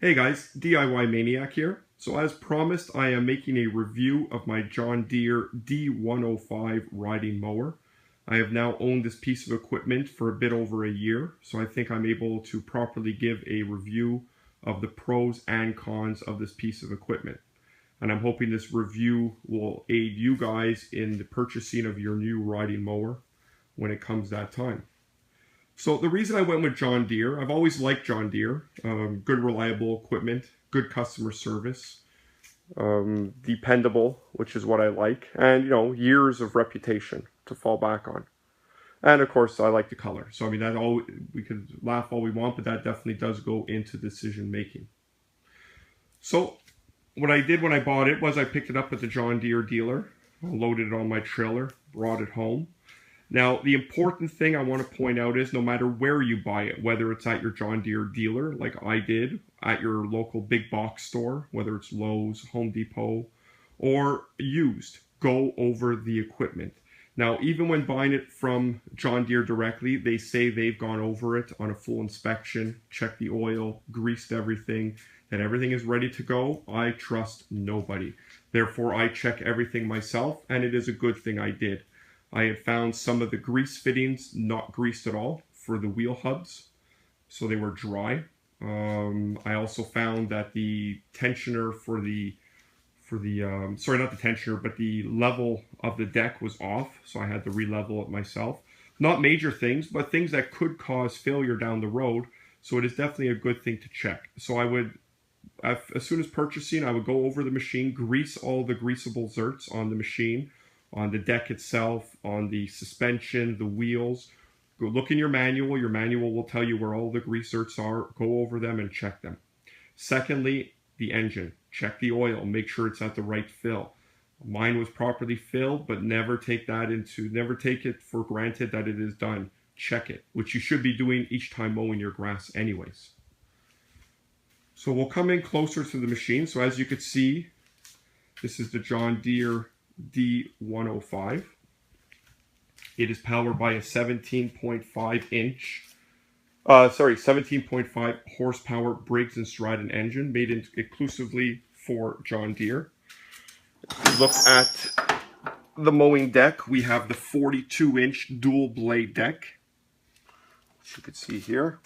Hey guys, DIY Maniac here. So as promised, I am making a review of my John Deere D105 riding mower. I have now owned this piece of equipment for a bit over a year, so I think I'm able to properly give a review of the pros and cons of this piece of equipment. And I'm hoping this review will aid you guys in the purchasing of your new riding mower when it comes that time. So the reason I went with John Deere, I've always liked John Deere. Good reliable equipment, good customer service, dependable, which is what I like, and years of reputation to fall back on. And of course, I like the color. So I mean, we could laugh all we want, but that definitely does go into decision making. So what I did when I bought it was I picked it up at the John Deere dealer, loaded it on my trailer, brought it home. Now, the important thing I want to point out is no matter where you buy it, whether it's at your John Deere dealer, like I did, at your local big box store, whether it's Lowe's, Home Depot, or used, go over the equipment. Now, even when buying it from John Deere directly, they say they've gone over it on a full inspection, checked the oil, greased everything, that everything is ready to go. I trust nobody. Therefore, I check everything myself, and it is a good thing I did. I had found some of the grease fittings not greased at all for the wheel hubs, so they were dry. I also found that the tensioner sorry, not the tensioner, but the level of the deck was off, so I had to re-level it myself. Not major things, but things that could cause failure down the road, so it is definitely a good thing to check. So I would, as soon as purchasing, I would go over the machine, grease all the greasable zerts on the machine, on the deck itself, on the suspension, the wheels. Go look in your manual. Your manual will tell you where all the grease zerts are. Go over them and check them. Secondly, the engine. Check the oil. Make sure it's at the right fill. Mine was properly filled, but never take it for granted that it is done. Check it, which you should be doing each time mowing your grass anyways. So we'll come in closer to the machine. So as you can see, this is the John Deere D105. It is powered by a 17.5 horsepower Briggs & Stratton engine made exclusively for John Deere. If you look at the mowing deck, we have the 42-inch dual blade deck, which you can see here.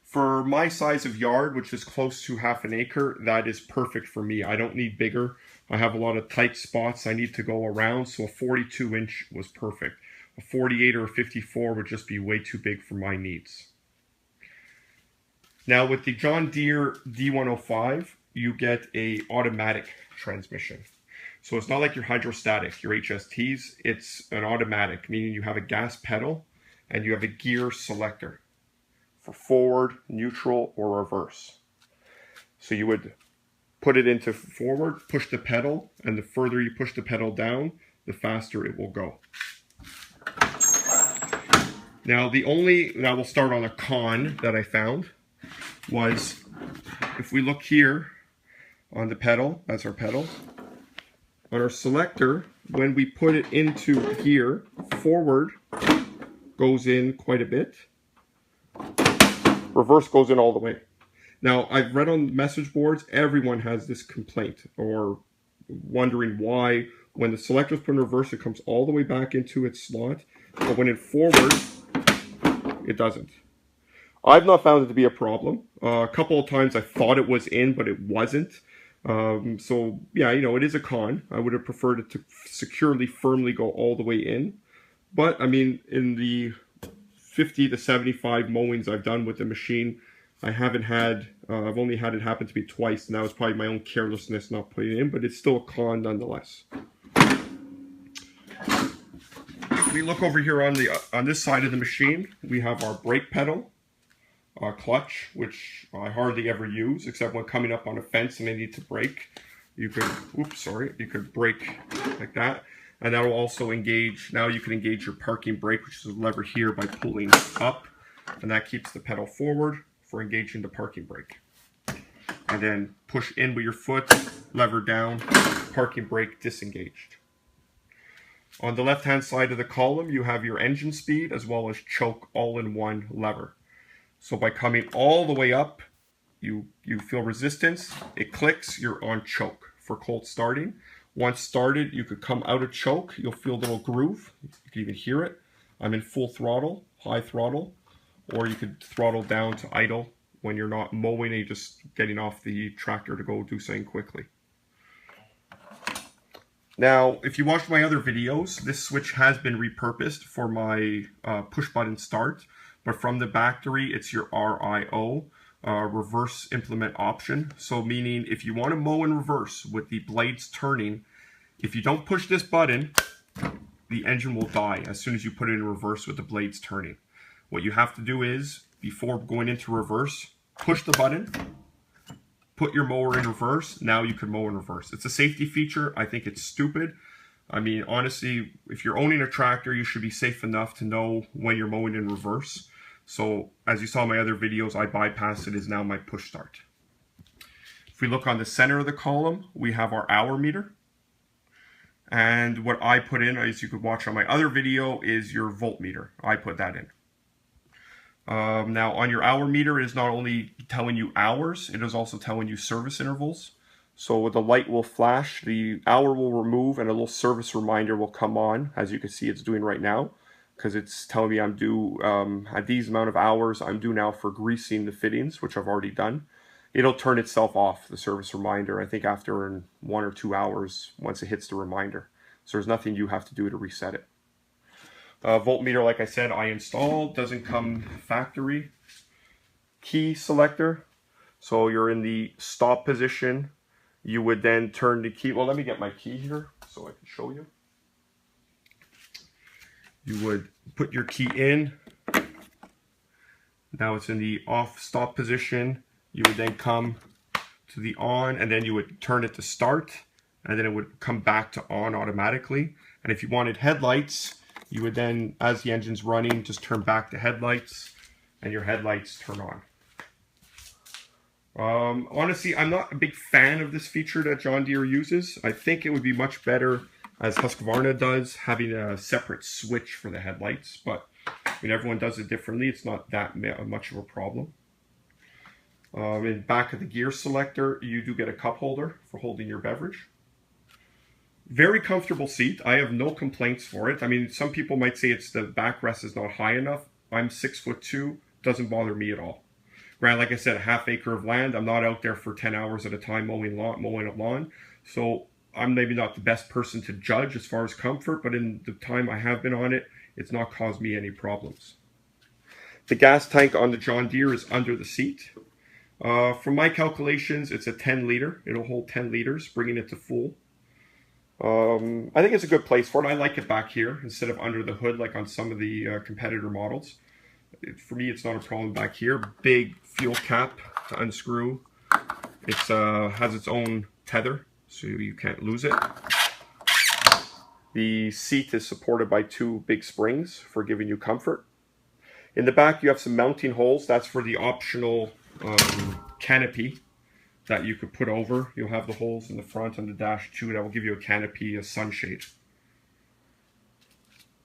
For my size of yard, which is close to half an acre, that is perfect for me. I don't need bigger. I have a lot of tight spots I need to go around, so a 42-inch was perfect. A 48 or a 54 would just be way too big for my needs. Now with the John Deere D105, you get an automatic transmission. So it's not like your hydrostatic, your HSTs. It's an automatic, meaning you have a gas pedal and you have a gear selector for forward, neutral, or reverse. So you would put it into forward, push the pedal, and the further you push the pedal down, the faster it will go. Now we'll start on a con that I found was, if we look here on the pedal, that's our pedal, on our selector, when we put it into gear, forward goes in quite a bit, reverse goes in all the way. Now, I've read on message boards, everyone has this complaint or wondering why when the selector is put in reverse, it comes all the way back into its slot, but when it's forward, it doesn't. I've not found it to be a problem. A couple of times I thought it was in, but it wasn't. So, yeah, it is a con. I would have preferred it to securely, firmly go all the way in. But, I mean, in the 50 to 75 mowings I've done with the machine, I've only had it happen to me twice, and that was probably my own carelessness not putting it in, but it's still a con nonetheless. If we look over here on this side of the machine, we have our brake pedal, clutch, which I hardly ever use, except when coming up on a fence and I need to brake. You could brake like that, and that will also engage. Now you can engage your parking brake, which is a lever here, by pulling up, and that keeps the pedal forward for engaging the parking brake. And then push in with your foot, lever down, parking brake disengaged. On the left-hand side of the column, you have your engine speed as well as choke all in one lever. So by coming all the way up, you feel resistance, it clicks, you're on choke for cold starting. Once started, you could come out of choke, you'll feel a little groove, you can even hear it. I'm in full throttle, high throttle, or you could throttle down to idle when you're not mowing and you're just getting off the tractor to go do something quickly. Now, if you watched my other videos, this switch has been repurposed for my push button start, but from the factory, it's your RIO, reverse implement option. So meaning if you want to mow in reverse with the blades turning, if you don't push this button, the engine will die as soon as you put it in reverse with the blades turning. What you have to do is, before going into reverse, push the button, put your mower in reverse, now you can mow in reverse. It's a safety feature. I think it's stupid. I mean, honestly, if you're owning a tractor, you should be safe enough to know when you're mowing in reverse. So, as you saw in my other videos, I bypassed it, is now my push start. If we look on the center of the column, we have our hour meter. And what I put in, as you could watch on my other video, is your voltmeter. I put that in. Now on your hour meter, it is not only telling you hours, it is also telling you service intervals. So the light will flash, the hour will remove, and a little service reminder will come on, as you can see it's doing right now, because it's telling me I'm due, at these amount of hours, I'm due now for greasing the fittings, which I've already done. It'll turn itself off, the service reminder, I think after 1 or 2 hours, once it hits the reminder. So there's nothing you have to do to reset it. Voltmeter, like I said, I installed, doesn't come factory. Key selector, so you're in the stop position. You would then turn the key, well let me get my key here so I can show you. You would put your key in, now it's in the off stop position. You would then come to the on, and then you would turn it to start, and then it would come back to on automatically. And if you wanted headlights, you would then, as the engine's running, just turn back to headlights, and your headlights turn on. Honestly, I'm not a big fan of this feature that John Deere uses. I think it would be much better, as Husqvarna does, having a separate switch for the headlights. But I mean, everyone does it differently. It's not that much of a problem. In the back of the gear selector, you do get a cup holder for holding your beverage. Very comfortable seat. I have no complaints for it. I mean, some people might say it's the backrest is not high enough. I'm 6'2", doesn't bother me at all. Granted, like I said, a half acre of land. I'm not out there for 10 hours at a time mowing a lawn. So I'm maybe not the best person to judge as far as comfort, but in the time I have been on it, it's not caused me any problems. The gas tank on the John Deere is under the seat. From my calculations, it's a 10 liter. It'll hold 10 liters, bringing it to full. I think it's a good place for it. I like it back here instead of under the hood like on some of the competitor models. For me, it's not a problem back here. Big fuel cap to unscrew. It has its own tether, so you can't lose it. The seat is supported by 2 big springs for giving you comfort. In the back, you have some mounting holes. That's for the optional canopy that you could put over. You'll have the holes in the front and the dash too. That will give you a canopy, a sunshade.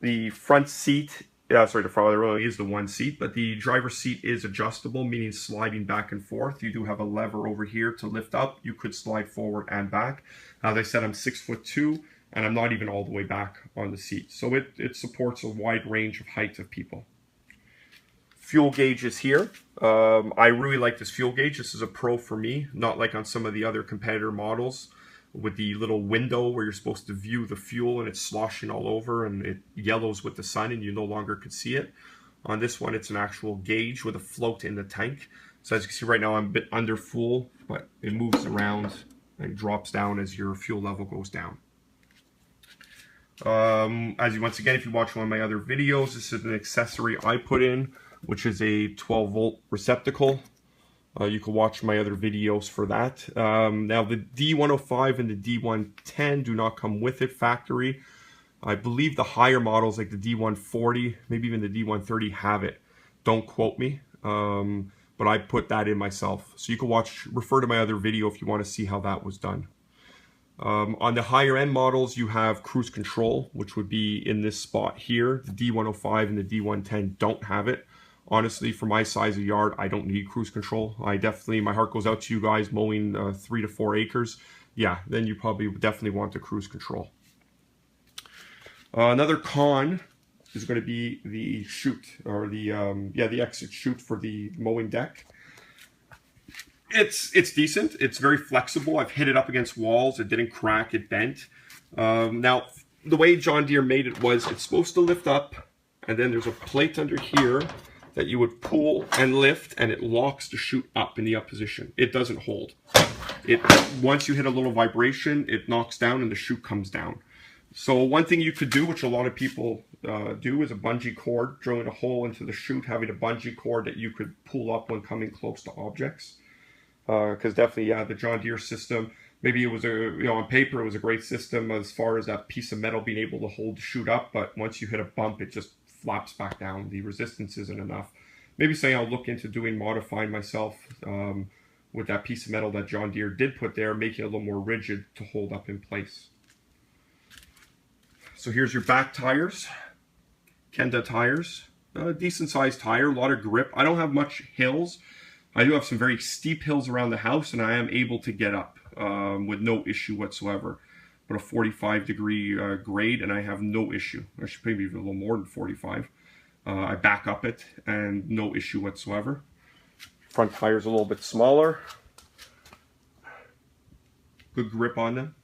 The front seat, the front there only is the one seat, but the driver's seat is adjustable, meaning sliding back and forth. You do have a lever over here to lift up. You could slide forward and back. As I said, I'm 6'2", and I'm not even all the way back on the seat. So it supports a wide range of height of people. Fuel gauge is here. I really like this fuel gauge. This is a pro for me, not like on some of the other competitor models with the little window where you're supposed to view the fuel and it's sloshing all over and it yellows with the sun and you no longer could see it. On this one, it's an actual gauge with a float in the tank. So as you can see right now, I'm a bit under full, but it moves around and drops down as your fuel level goes down. Once again, if you watch one of my other videos, this is an accessory I put in, which is a 12-volt receptacle. You can watch my other videos for that. Now the D105 and the D110 do not come with it factory. I believe the higher models like the D140, maybe even the D130 have it. Don't quote me, but I put that in myself. So you can refer to my other video if you want to see how that was done. On the higher end models, you have cruise control, which would be in this spot here. The D105 and the D110 don't have it. Honestly, for my size of yard, I don't need cruise control. My heart goes out to you guys mowing 3 to 4 acres. Yeah, then you probably definitely want the cruise control. Another con is going to be the chute, or the exit chute for the mowing deck. It's decent. It's very flexible. I've hit it up against walls. It didn't crack. It bent. Now, the way John Deere made it was it's supposed to lift up, and then there's a plate under here that you would pull and lift, and it locks the chute up in the up position. It doesn't hold. Once you hit a little vibration, it knocks down and the chute comes down. So one thing you could do, which a lot of people do, is a bungee cord, drilling a hole into the chute, having a bungee cord that you could pull up when coming close to objects. Because definitely, yeah, the John Deere system, maybe it was on paper it was a great system as far as that piece of metal being able to hold the chute up, but once you hit a bump, it just flaps back down. The resistance isn't enough. Maybe something I'll look into doing, modifying myself with that piece of metal that John Deere did put there, making it a little more rigid to hold up in place. So here's your back tires, Kenda tires, decent sized tire, a lot of grip. I don't have much hills. I do have some very steep hills around the house, and I am able to get up with no issue whatsoever. But a 45-degree grade, and I have no issue. I should maybe even a little more than 45. I back up it, and no issue whatsoever. Front tire's a little bit smaller. Good grip on them.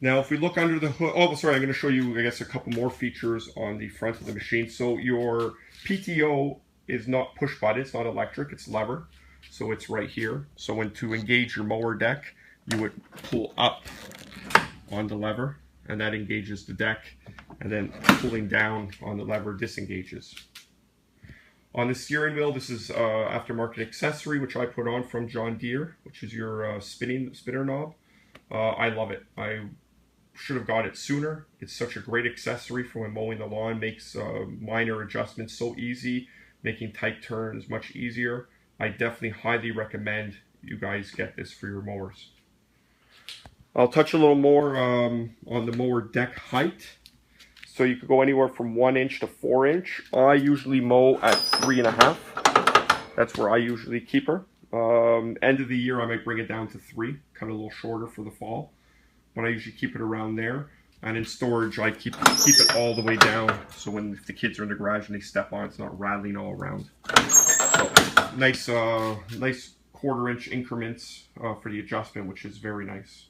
Now, if we look under the hood, oh, sorry, I'm going to show you, I guess, a couple more features on the front of the machine. So your PTO is not push button, it's not electric, it's lever. So it's right here. So when to engage your mower deck, you would pull up on the lever, and that engages the deck, and then pulling down on the lever disengages. On the steering wheel, this is aftermarket accessory, which I put on from John Deere, which is your spinner knob. I love it. I should have got it sooner. It's such a great accessory for when mowing the lawn. Makes minor adjustments so easy, making tight turns much easier. I definitely highly recommend you guys get this for your mowers. I'll touch a little more on the mower deck height. So you could go anywhere from 1 inch to 4 inch. I usually mow at 3.5. That's where I usually keep her. End of the year I might bring it down to 3, cut a little shorter for the fall, but I usually keep it around there. And in storage I keep it all the way down, so if the kids are in the garage and they step on it, it's not rattling all around. So, nice 1/4 inch increments for the adjustment, which is very nice.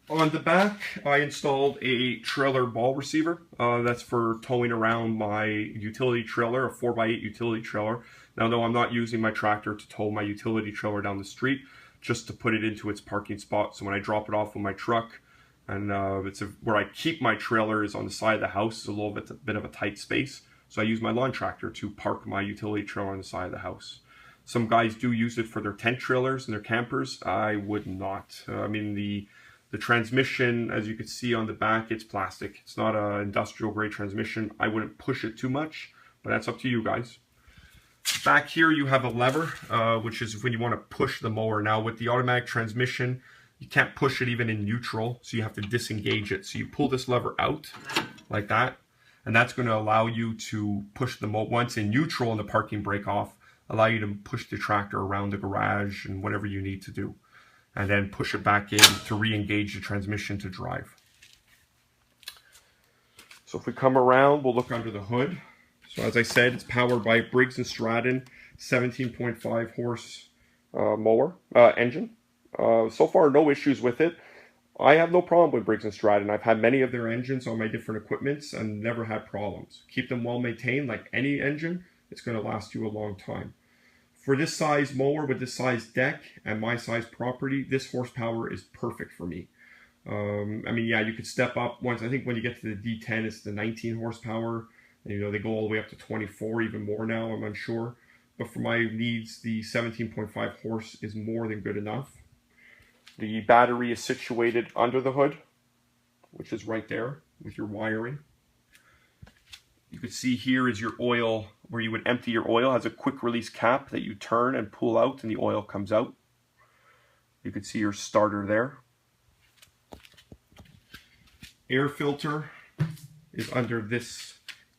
On the back, I installed a trailer ball receiver. That's for towing around my utility trailer, a 4x8 utility trailer. Now, no, I'm not using my tractor to tow my utility trailer down the street, just to put it into its parking spot. So when I drop it off with my truck, and where I keep my trailer is on the side of the house, it's a bit of a tight space. So I use my lawn tractor to park my utility trailer on the side of the house. Some guys do use it for their tent trailers and their campers. I would not. I mean, the transmission, as you can see on the back, it's plastic. It's not an industrial grade transmission. I wouldn't push it too much, but that's up to you guys. Back here you have a lever, which is when you want to push the mower. Now with the automatic transmission, you can't push it even in neutral, so you have to disengage it. So you pull this lever out like that, and that's going to allow you to push the mower once in neutral and the parking brake off, allow you to push the tractor around the garage and whatever you need to do, and then push it back in to re-engage the transmission to drive. So if we come around, we'll look under the hood. So as I said, it's powered by Briggs & Stratton 17.5 horse mower engine. So far, no issues with it. I have no problem with Briggs & Stratton. I've had many of their engines on my different equipments and never had problems. Keep them well maintained, like any engine, it's going to last you a long time. For this size mower with this size deck and my size property, this horsepower is perfect for me. I mean, yeah, you could step up once. I think when you get to the D10, it's the 19 horsepower. And, you know, they go all the way up to 24, even more now, I'm unsure. But for my needs, the 17.5 horse is more than good enough. The battery is situated under the hood, which is right there with your wiring. You can see here is your oil, where you would empty your oil. It has a quick release cap that you turn and pull out and the oil comes out. You can see your starter there. Air filter is under this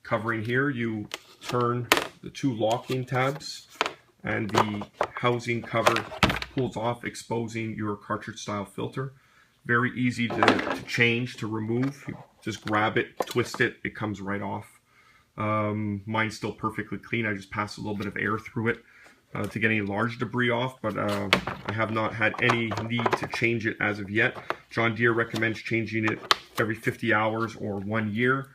covering here, you turn the two locking tabs and the housing cover pulls off, exposing your cartridge style filter. Very easy to change, to remove. You just grab it, twist it, it comes right off. Mine's still perfectly clean. I just pass a little bit of air through it to get any large debris off, but I have not had any need to change it as of yet. John Deere recommends changing it every 50 hours or 1 year.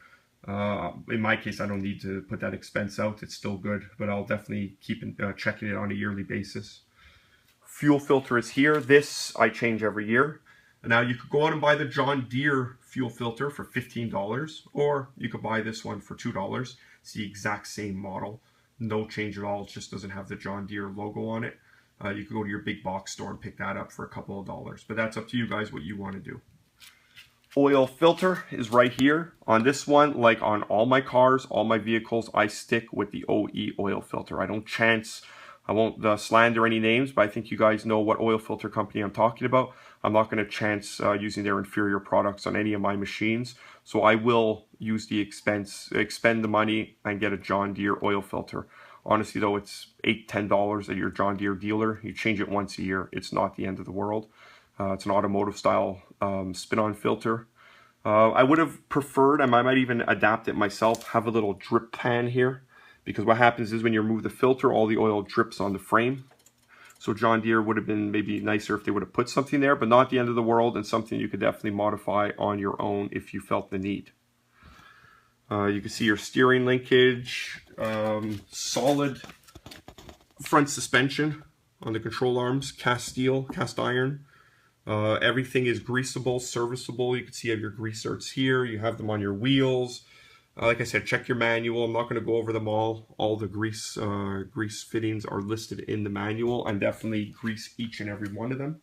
In my case, I don't need to put that expense out. It's still good, but I'll definitely keep checking it on a yearly basis. Fuel filter is here. This I change every year. Now you could go out and buy the John Deere fuel filter for $15, or you could buy this one for $2. It's the exact same model. No change at all. It just doesn't have the John Deere logo on it. You could go to your big box store and pick that up for a couple of dollars, but that's up to you guys what you want to do. Oil filter is right here. On this one, like on all my cars, all my vehicles, I stick with the OE oil filter. I won't slander any names, but I think you guys know what oil filter company I'm talking about. I'm not going to chance using their inferior products on any of my machines. So I will use the expend the money and get a John Deere oil filter. Honestly though, it's $8, $10 at your John Deere dealer. You change it once a year. It's not the end of the world. It's an automotive style spin-on filter. I would have preferred, and I might even adapt it myself, have a little drip pan here. Because what happens is when you remove the filter, all the oil drips on the frame. So John Deere would have been maybe nicer if they would have put something there, but not the end of the world, and something you could definitely modify on your own if you felt the need. You can see your steering linkage, solid front suspension on the control arms, cast steel, cast iron. Everything is greasable, serviceable. You can see you have your grease certs here. You have them on your wheels. Like I said, check your manual. I'm not going to go over them all. All the grease fittings are listed in the manual, and definitely grease each and every one of them.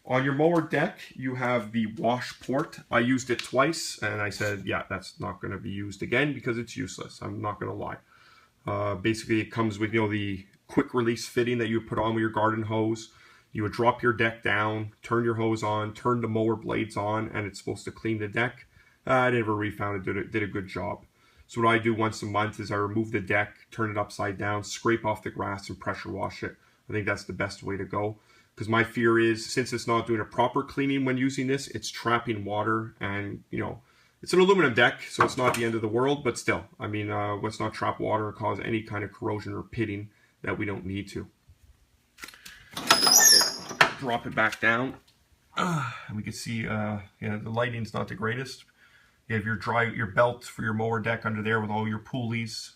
On your mower deck, you have the wash port. I used it twice, and I said, yeah, that's not going to be used again because it's useless. I'm not going to lie. Basically, it comes with, the quick release fitting that you put on with your garden hose. You would drop your deck down, turn your hose on, turn the mower blades on, and it's supposed to clean the deck. I never really found it did a good job. So what I do once a month is I remove the deck, turn it upside down, scrape off the grass, and pressure wash it. I think that's the best way to go. Because my fear is, since it's not doing a proper cleaning when using this, it's trapping water, and it's an aluminum deck, so it's not the end of the world, but still, I mean, let's not trap water or cause any kind of corrosion or pitting that we don't need to. Drop it back down, and we can see, the lighting's not the greatest. You have your belt for your mower deck under there with all your pulleys.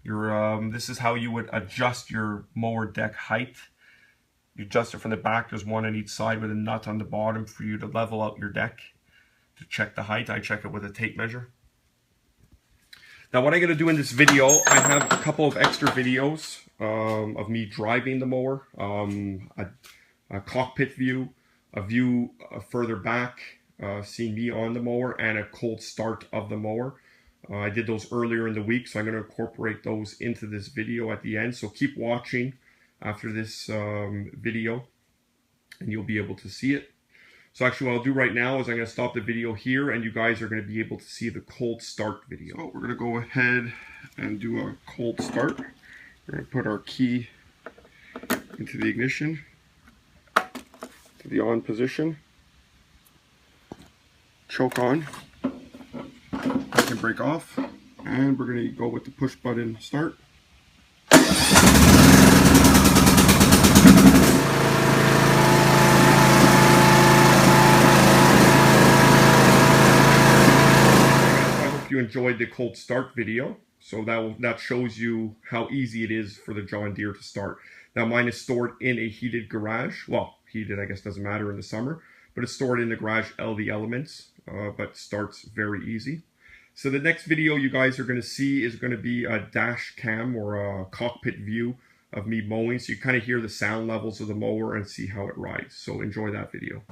This is how you would adjust your mower deck height. You adjust it from the back. There's one on each side with a nut on the bottom for you to level out your deck. To check the height, I check it with a tape measure. Now what I'm going to do in this video, I have a couple of extra videos of me driving the mower. A cockpit view, a view further back, seeing me on the mower, and a cold start of the mower. I did those earlier in the week, so I'm going to incorporate those into this video at the end. So keep watching after this video, and you'll be able to see it. So actually what I'll do right now is I'm going to stop the video here, and you guys are going to be able to see the cold start video. So we're going to go ahead and do a cold start. We're going to put our key into the ignition, to the on position. Choke on, I can break off, and we're going to go with the push button start. I hope you enjoyed the cold start video. So that shows you how easy it is for the John Deere to start. Now mine is stored in a heated garage. Well, heated I guess doesn't matter in the summer, but it's stored in the garage LD Elements. But starts very easy. So the next video you guys are going to see is going to be a dash cam or a cockpit view of me mowing, so you kind of hear the sound levels of the mower and see how it rides. So enjoy that video.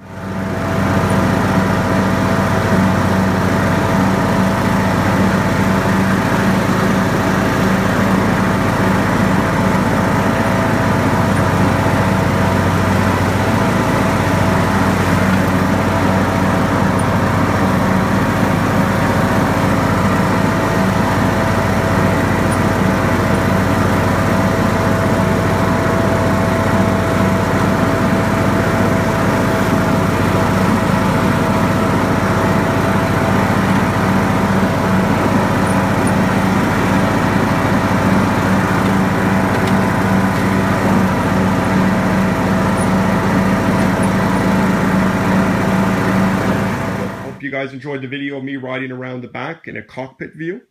enjoyed the video of me riding around the back in a cockpit view.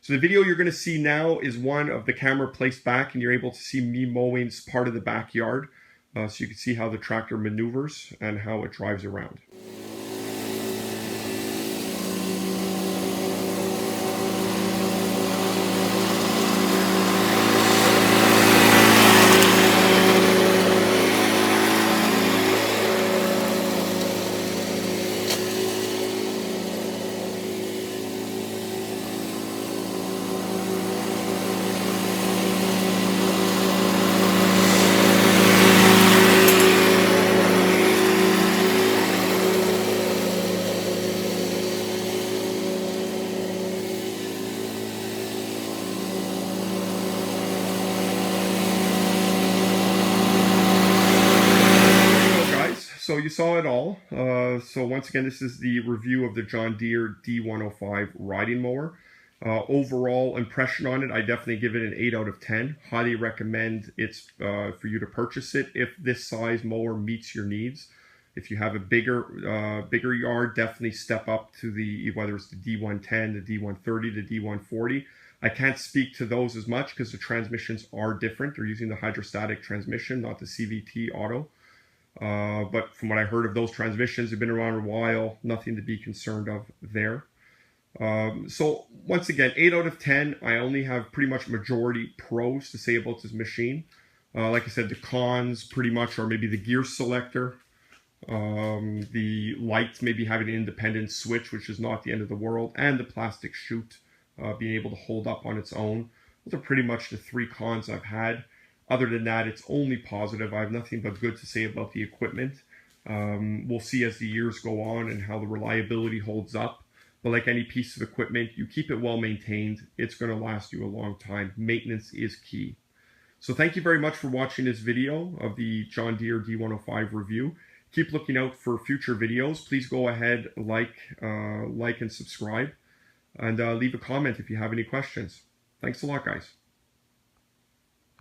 So the video you're going to see now is one of the camera placed back, and you're able to see me mowing part of the backyard. So you can see how the tractor maneuvers and how it drives around. So you saw it all. So once again, this is the review of the John Deere D105 riding mower. Overall impression on it, I definitely give it an 8 out of 10. Highly recommend it's for you to purchase it if this size mower meets your needs. If you have a bigger yard, definitely step up to whether it's the D110, the D130, the D140. I can't speak to those as much because the transmissions are different. They're using the hydrostatic transmission, not the CVT auto. But from what I heard of those transmissions, they've been around a while, nothing to be concerned of there. So once again, 8 out of 10. I only have pretty much majority pros to say about this machine. Like I said, the cons pretty much are maybe the gear selector, the lights maybe having an independent switch, which is not the end of the world, and the plastic chute being able to hold up on its own. Those are pretty much the 3 cons I've had. Other than that, it's only positive. I have nothing but good to say about the equipment. We'll see as the years go on and how the reliability holds up. But like any piece of equipment, you keep it well maintained, it's going to last you a long time. Maintenance is key. So thank you very much for watching this video of the John Deere D105 review. Keep looking out for future videos. Please go ahead, like and subscribe, and leave a comment if you have any questions. Thanks a lot, guys.